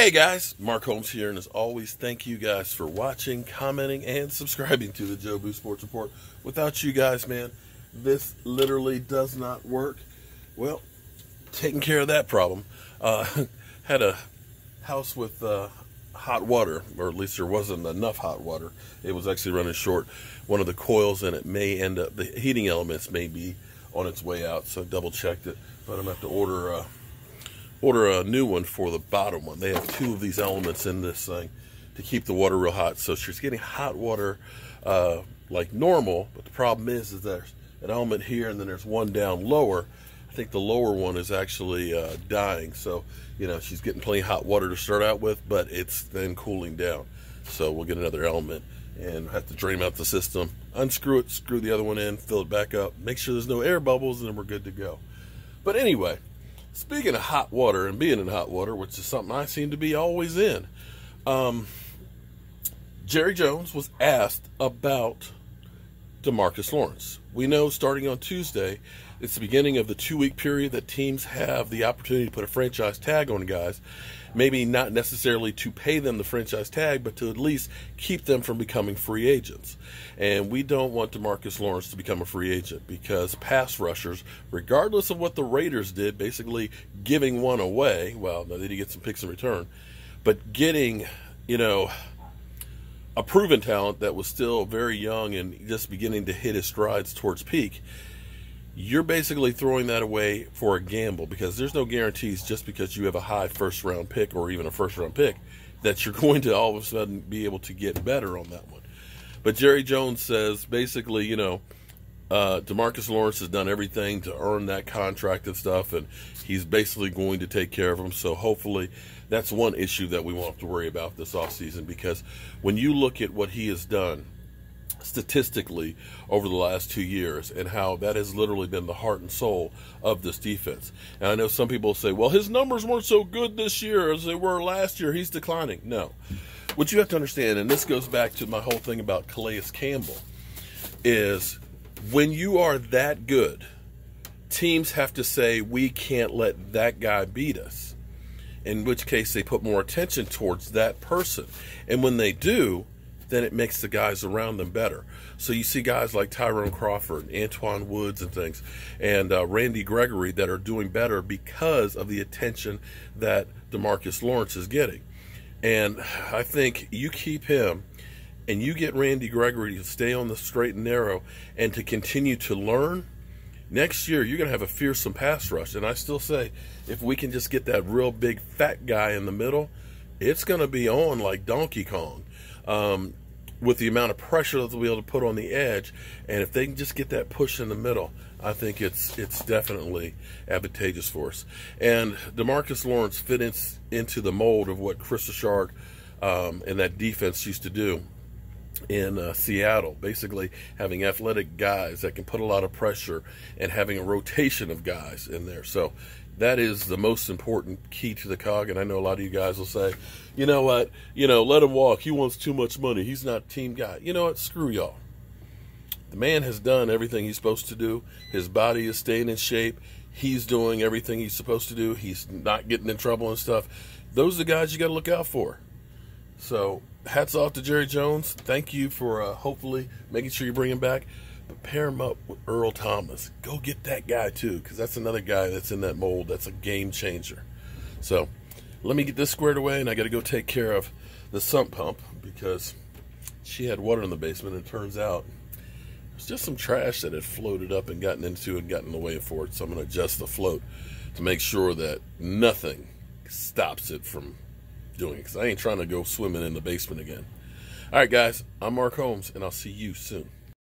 Hey guys, Mark Holmes here, and as always, thank you guys for watching, commenting, and subscribing to the Joe Boo Sports Report. Without you guys, man, this literally does not work. Well, taking care of that problem. Had a house with hot water, or at least there wasn't enough hot water. It was actually running short. One of the coils in it may end up, the heating elements may be on its way out, so I double-checked it, but I'm going to have to order a new one for the bottom one. They have two of these elements in this thing to keep the water real hot. So she's getting hot water like normal, but the problem is there's an element here and then there's one down lower. I think the lower one is actually dying. So, you know, she's getting plenty of hot water to start out with, but it's then cooling down. So we'll get another element and have to drain out the system, unscrew it, screw the other one in, fill it back up, make sure there's no air bubbles, and then we're good to go. But anyway, speaking of hot water and being in hot water, which is something I seem to be always in, Jerry Jones was asked about DeMarcus Lawrence. We know starting on Tuesday, it's the beginning of the 2-week period that teams have the opportunity to put a franchise tag on guys. Maybe not necessarily to pay them the franchise tag, but to at least keep them from becoming free agents. And we don't want DeMarcus Lawrence to become a free agent because pass rushers, regardless of what the Raiders did, basically giving one away, well, now they did get some picks in return, but getting, you know, a proven talent that was still very young and just beginning to hit his strides towards peak, you're basically throwing that away for a gamble because there's no guarantees just because you have a high first-round pick or even a first-round pick that you're going to all of a sudden be able to get better on that one. But Jerry Jones says basically, you know, DeMarcus Lawrence has done everything to earn that contract and stuff, and he's basically going to take care of him. So hopefully that's one issue that we won't have to worry about this offseason, because when you look at what he has done statistically over the last 2 years and how that has literally been the heart and soul of this defense. And I know some people say, well, his numbers weren't so good this year as they were last year. He's declining. No. What you have to understand, and this goes back to my whole thing about Calais Campbell, is when you are that good, teams have to say, we can't let that guy beat us. In which case they put more attention towards that person. And when they do, then it makes the guys around them better. So you see guys like Tyrone Crawford, Antoine Woods and things, and Randy Gregory that are doing better because of the attention that DeMarcus Lawrence is getting. And I think you keep him and you get Randy Gregory to stay on the straight and narrow and to continue to learn, next year you're going to have a fearsome pass rush. And I still say, if we can just get that real big fat guy in the middle, it's going to be on like Donkey Kong. With the amount of pressure that they'll be able to put on the edge, and if they can just get that push in the middle, I think it's definitely advantageous for us. And DeMarcus Lawrence fits into the mold of what Chris Richard and that defense used to do in Seattle, basically having athletic guys that can put a lot of pressure and having a rotation of guys in there. So that is the most important key to the cog. And I know a lot of you guys will say, you know what, let him walk. He wants too much money. He's not a team guy. You know what? Screw y'all. The man has done everything he's supposed to do. His body is staying in shape. He's doing everything he's supposed to do. He's not getting in trouble and stuff. Those are the guys you got to look out for. So hats off to Jerry Jones. Thank you for hopefully making sure you bring him back. But pair him up with Earl Thomas. Go get that guy too, because that's another guy that's in that mold. That's a game changer. So let me get this squared away, and I got to go take care of the sump pump because she had water in the basement, and it turns out there's just some trash that had floated up and gotten into and gotten in the way for it. So I'm going to adjust the float to make sure that nothing stops it from doing it, because I ain't trying to go swimming in the basement again. All right, guys, I'm Mark Holmes, and I'll see you soon.